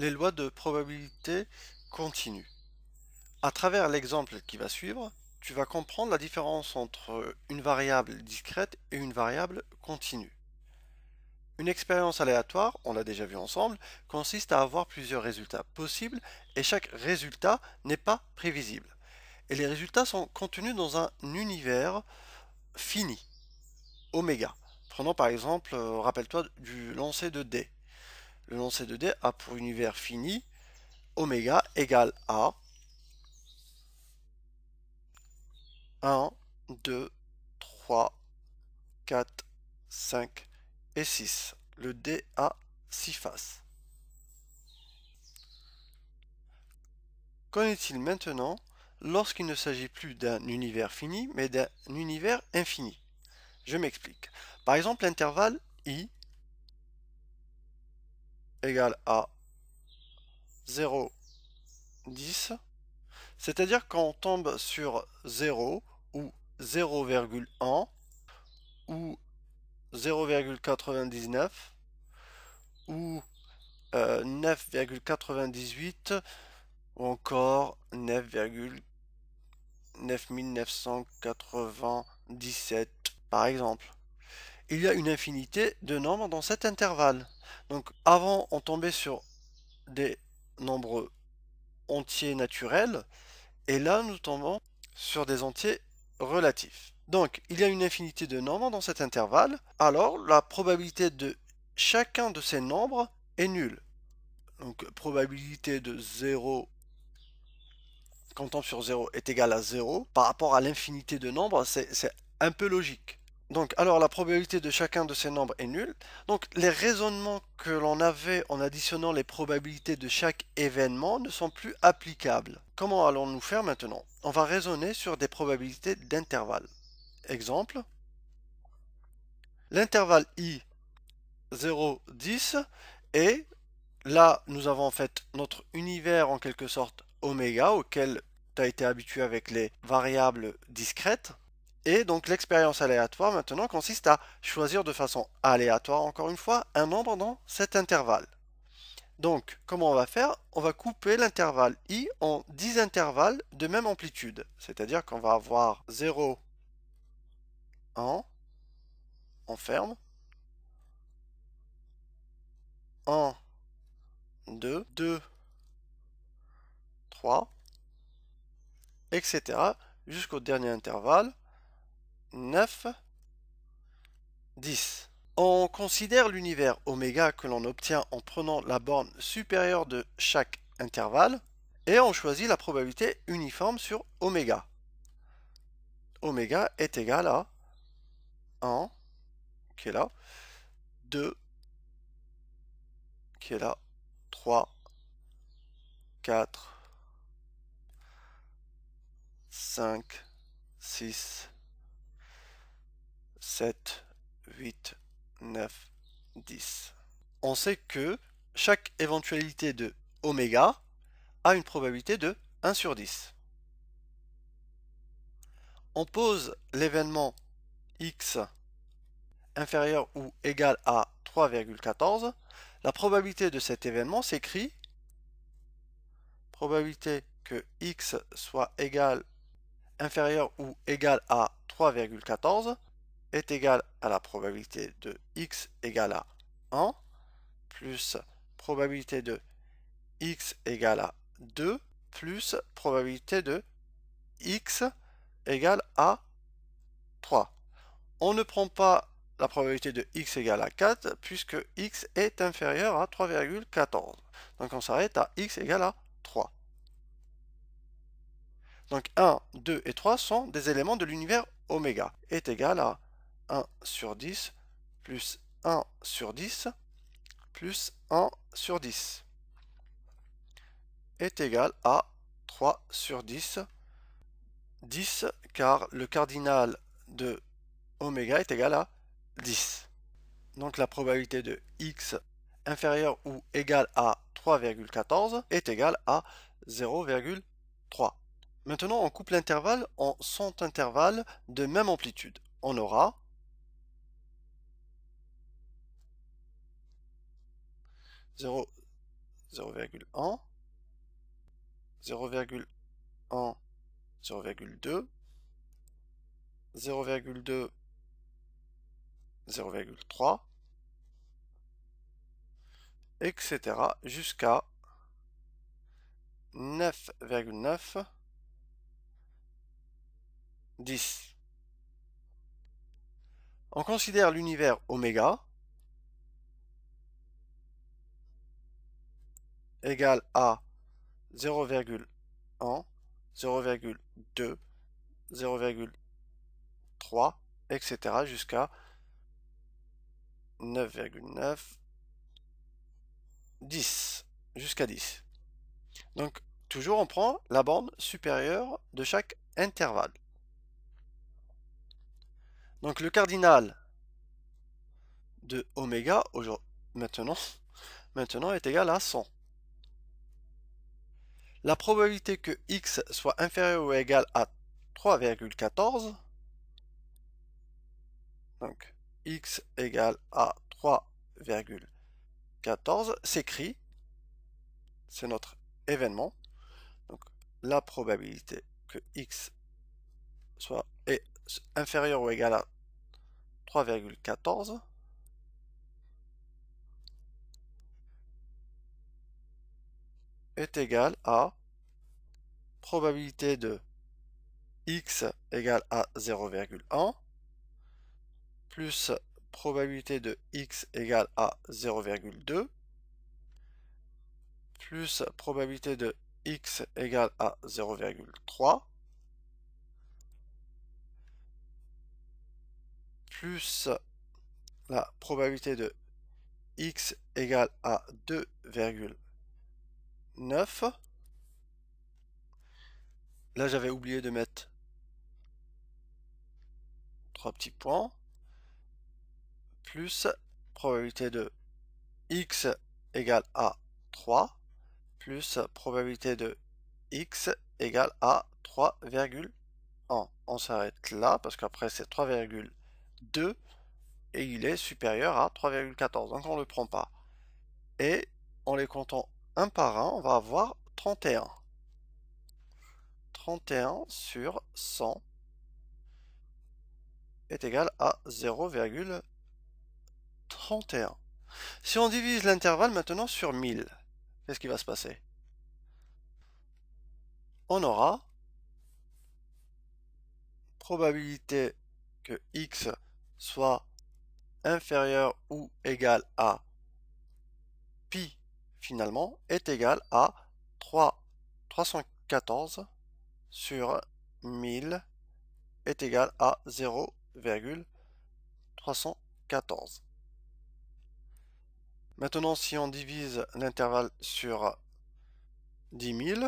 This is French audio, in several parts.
les lois de probabilité continue. À travers l'exemple qui va suivre, tu vas comprendre la différence entre une variable discrète et une variable continue. Une expérience aléatoire, on l'a déjà vu ensemble, consiste à avoir plusieurs résultats possibles et chaque résultat n'est pas prévisible. Et les résultats sont contenus dans un univers fini, oméga. Prenons par exemple, rappelle-toi du lancer de dés. Le lancer de dés a pour univers fini oméga égale à 1, 2, 3, 4, 5 et 6. Le dé a 6 faces. Qu'en est-il maintenant lorsqu'il ne s'agit plus d'un univers fini, mais d'un univers infini? Je m'explique. Par exemple, l'intervalle i égale à 0, 10, c'est-à-dire quand on tombe sur 0 ou 0,1 ou 0,99 ou 9,98 ou encore 9,9997 par exemple. Il y a une infinité de nombres dans cet intervalle. Donc avant on tombait sur des nombres entiers naturels et là nous tombons sur des entiers relatifs. Donc il y a une infinité de nombres dans cet intervalle, alors la probabilité de chacun de ces nombres est nulle. Donc probabilité de 0 quand on tombe sur 0 est égale à 0. Par rapport à l'infinité de nombres, c'est un peu logique. Donc, alors la probabilité de chacun de ces nombres est nulle. Donc, les raisonnements que l'on avait en additionnant les probabilités de chaque événement ne sont plus applicables. Comment allons-nous faire maintenant? On va raisonner sur des probabilités d'intervalle. Exemple, l'intervalle i 0, 10 et là, nous avons en fait notre univers en quelque sorte oméga auquel tu as été habitué avec les variables discrètes. Et donc l'expérience aléatoire maintenant consiste à choisir de façon aléatoire, encore une fois, un nombre dans cet intervalle. Donc, comment on va faire? On va couper l'intervalle i en 10 intervalles de même amplitude. C'est-à-dire qu'on va avoir 0, 1, on ferme, 1, 2, 2, 3, etc. jusqu'au dernier intervalle, 9, 10. On considère l'univers oméga que l'on obtient en prenant la borne supérieure de chaque intervalle et on choisit la probabilité uniforme sur oméga. Oméga est égal à 1, qui est là, 2, qui est là, 3, 4, 5, 6, 7, 8, 9, 10. On sait que chaque éventualité de oméga a une probabilité de 1 sur 10. On pose l'événement x inférieur ou égal à 3,14. La probabilité de cet événement s'écrit probabilité que x soit égal, inférieur ou égal à 3,14 est égal à la probabilité de x égale à 1 plus probabilité de x égale à 2 plus probabilité de x égale à 3. On ne prend pas la probabilité de x égale à 4 puisque x est inférieur à 3,14. Donc on s'arrête à x égale à 3. Donc 1, 2 et 3 sont des éléments de l'univers oméga. Est égal à 1 sur 10 plus 1 sur 10 plus 1 sur 10 est égal à 3 sur 10. 10 car le cardinal de oméga est égal à 10. Donc la probabilité de x inférieur ou égal à 3,14 est égale à 0,3. Maintenant, on coupe l'intervalle en 100 intervalles de même amplitude. On aura 0, 0,1, 0,1, 0,2, 0,2, 0,3, etc. jusqu'à 9,9, 10. On considère l'univers oméga égal à 0,1, 0,2, 0,3, etc. jusqu'à 9,9, 10, jusqu'à 10. Donc, toujours on prend la bande supérieure de chaque intervalle. Donc, le cardinal de oméga maintenant est égal à 100. La probabilité que x soit inférieur ou égal à 3,14, donc x égale à 3,14, s'écrit, c'est notre événement, donc la probabilité que x soit inférieur ou égal à 3,14 est égale à probabilité de x égale à 0,1 plus probabilité de x égale à 0,2 plus probabilité de x égale à 0,3 plus la probabilité de x égale à 2,9. Là, j'avais oublié de mettre 3 petits points, plus probabilité de x égale à 3, plus probabilité de x égale à 3,1. On s'arrête là, parce qu'après c'est 3,2, et il est supérieur à 3,14, donc on ne le prend pas. Et en les comptant un par un, on va avoir 31. 31 sur 100 est égal à 0,31. Si on divise l'intervalle maintenant sur 1000, qu'est-ce qui va se passer? On aura probabilité que x soit inférieur ou égal à pi finalement est égal à 314 sur 1000 est égal à 0,314. Maintenant, si on divise l'intervalle sur 10 000,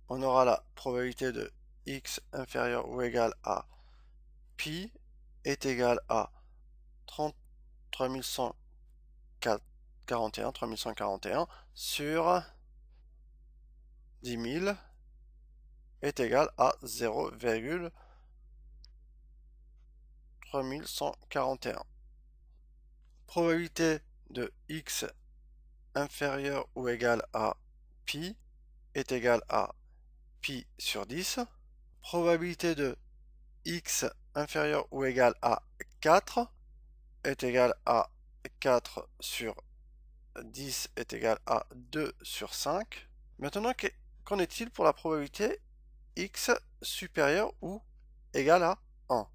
on aura la probabilité de x inférieur ou égal à pi est égal à 3141 sur 10 000 est égal à 0,3141. Probabilité de x inférieur ou égal à pi est égal à pi sur 10. Probabilité de x inférieur ou égal à 4 est égal à 4 sur 10 est égal à 2 sur 5. Maintenant, qu'en est-il pour la probabilité x supérieur ou égal à 1?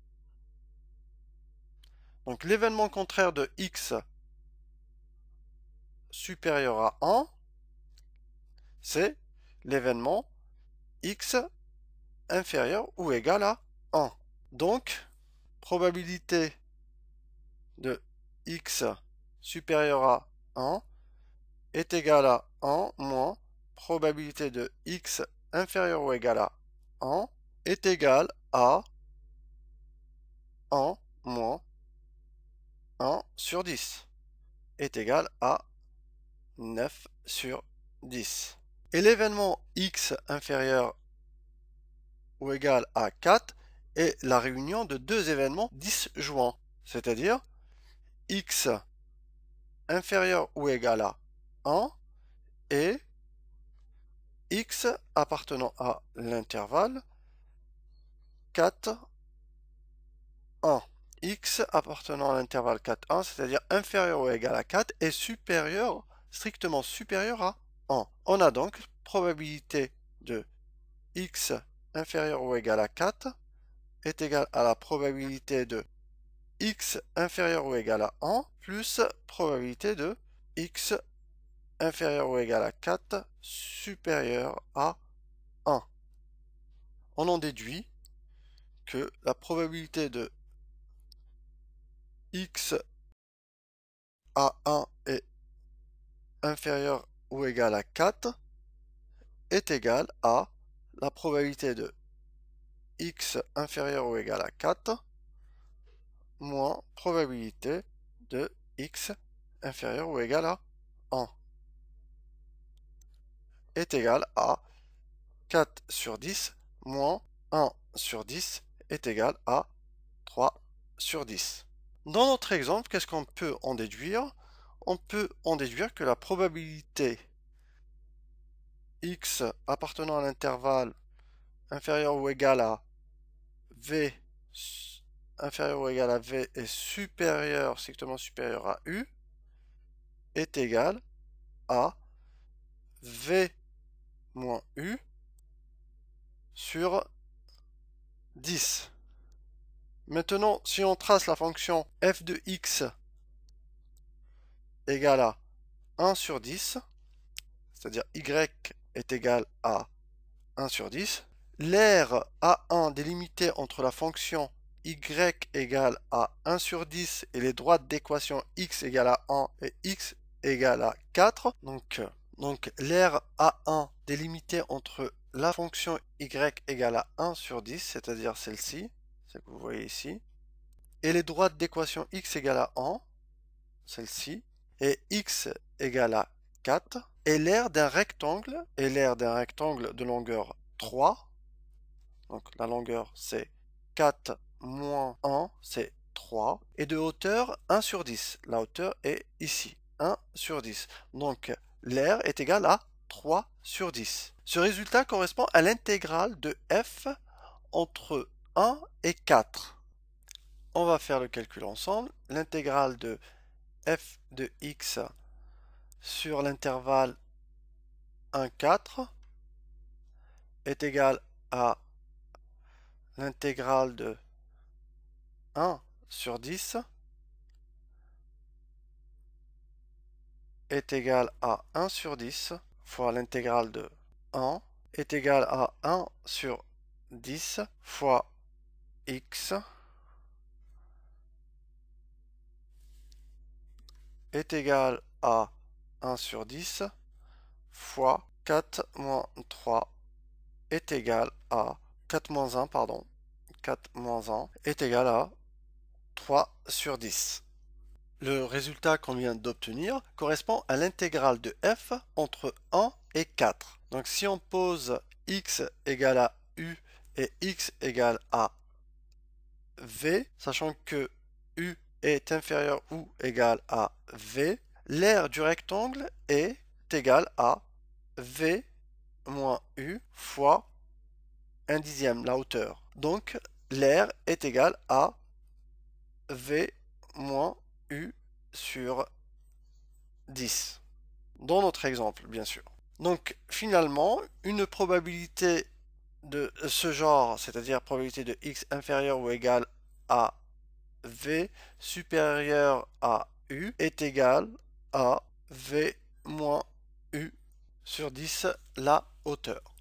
Donc l'événement contraire de x supérieur à 1, c'est l'événement x inférieur ou égal à 1. Donc, probabilité de x supérieur à 1 est égal à 1 moins probabilité de x inférieur ou égal à 1 est égal à 1 moins 1 sur 10 est égal à 9 sur 10. Et l'événement x inférieur ou égal à 4 est la réunion de deux événements disjoints, c'est-à-dire x inférieur ou égal à 1 et x appartenant à l'intervalle 4, 1. X appartenant à l'intervalle 4, 1, c'est-à-dire inférieur ou égal à 4, est supérieur, strictement supérieur à 1. On a donc probabilité de x inférieur ou égal à 4 est égal à la probabilité de x inférieur ou égal à 1 plus probabilité de x inférieur ou égal à 4 supérieur à 1. On en déduit que la probabilité de x à 1 est inférieur ou égal à 4 est égale à la probabilité de x inférieur ou égal à 4 moins probabilité de x inférieur ou égal à 1 est égal à 4 sur 10 moins 1 sur 10 est égal à 3 sur 10. Dans notre exemple, qu'est-ce qu'on peut en déduire? On peut en déduire que la probabilité x appartenant à l'intervalle inférieur ou égal à v inférieur ou égal à v est supérieur, strictement supérieur à u est égal à v moins u sur 10. Maintenant, si on trace la fonction f de x égale à 1 sur 10, c'est-à-dire y est égal à 1 sur 10, l'aire A1 délimitée entre la fonction y égale à 1 sur 10 et les droites d'équation x égale à 1 et x égale à 4, donc l'aire A1 délimitée entre la fonction y égale à 1 sur 10, c'est-à-dire celle-ci, celle que vous voyez ici, et les droites d'équation x égale à 1, celle-ci, et x égale à 4, et l'aire d'un rectangle, de longueur 3, donc la longueur c'est 4 moins 1, c'est 3, et de hauteur 1 sur 10, la hauteur est ici, 1 sur 10, donc l'aire est égal à 3 sur 10. Ce résultat correspond à l'intégrale de f entre 1 et 4. On va faire le calcul ensemble. L'intégrale de f de x sur l'intervalle 1, 4 est égale à l'intégrale de 1 sur 10 est égale à 1 sur 10 fois l'intégrale de 1 est égale à 1 sur 10 fois x est égal à 1 sur 10 fois 4 moins 3 est égal à 4 moins 1, pardon. 4 moins 1 est égal à 3 sur 10. Le résultat qu'on vient d'obtenir correspond à l'intégrale de f entre 1 et 4. Donc si on pose x égale à u et x égale à v, sachant que u est inférieur ou égal à v, l'aire du rectangle est égal à v moins u fois 1 dixième, la hauteur. Donc l'aire est égal à v moins u sur 10. Dans notre exemple, bien sûr. Donc finalement, une probabilité de ce genre, c'est-à-dire probabilité de x inférieur ou égal à v supérieur à u, est égale à v moins u sur 10, la hauteur.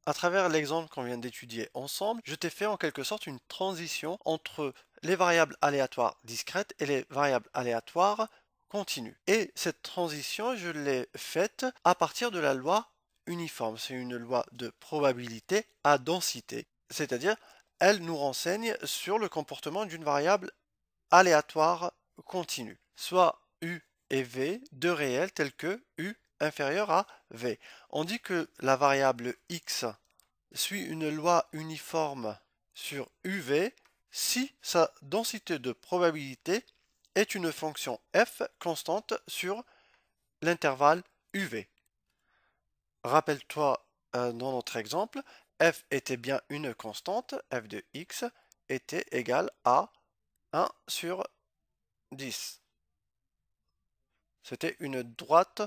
À travers l'exemple qu'on vient d'étudier ensemble, je t'ai fait en quelque sorte une transition entre les variables aléatoires discrètes et les variables aléatoires continues. Et cette transition, je l'ai faite à partir de la loi uniforme. C'est une loi de probabilité à densité. C'est-à-dire, elle nous renseigne sur le comportement d'une variable aléatoire continue. Soit U et V, deux réels tels que U inférieur à V. On dit que la variable x suit une loi uniforme sur UV si sa densité de probabilité est une fonction f constante sur l'intervalle UV. Rappelle-toi, dans notre exemple, f était bien une constante, f de x était égal à 1 sur 10. C'était une droite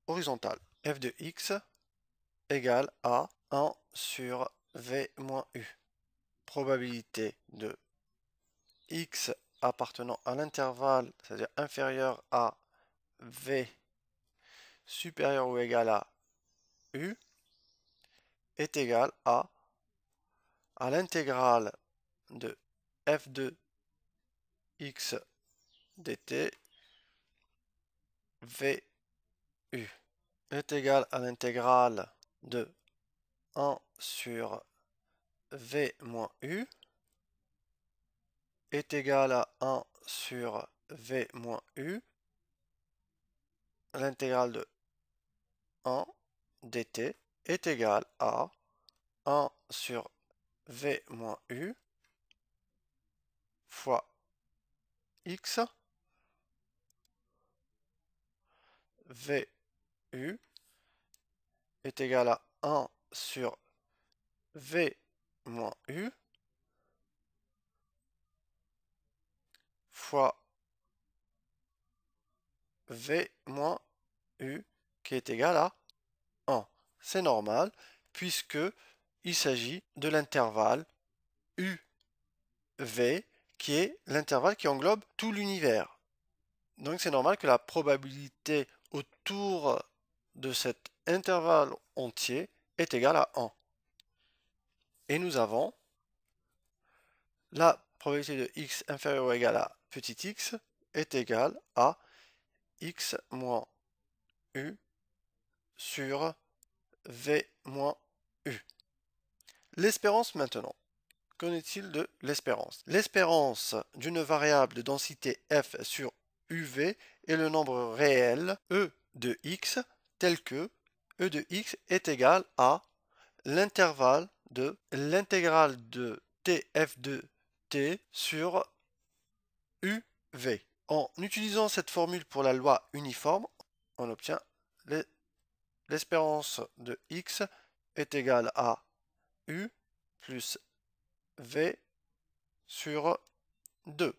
horizontale. F de x égale à 1 sur v moins u. Probabilité de x appartenant à l'intervalle, c'est-à-dire inférieur à v supérieur ou égal à u, est égal à l'intégrale de f de x dt v u est égal à l'intégrale de 1 sur v moins u est égal à 1 sur v moins u, l'intégrale de 1 dt est égal à 1 sur v moins u fois x v u est égal à 1 sur v moins u fois v moins u qui est égal à 1. C'est normal puisque il s'agit de l'intervalle UV qui est l'intervalle qui englobe tout l'univers. Donc c'est normal que la probabilité autour de cet intervalle entier est égale à 1. Et nous avons la probabilité de x inférieur ou égal à petit x est égale à x moins u sur v moins u. L'espérance maintenant. Qu'en est-il de l'espérance? L'espérance d'une variable de densité f sur uv est le nombre réel e de x tel que e de x est égal à l'intervalle de l'intégrale de tf de t sur uv. En utilisant cette formule pour la loi uniforme, on obtient l'espérance de x est égale à u plus v sur 2.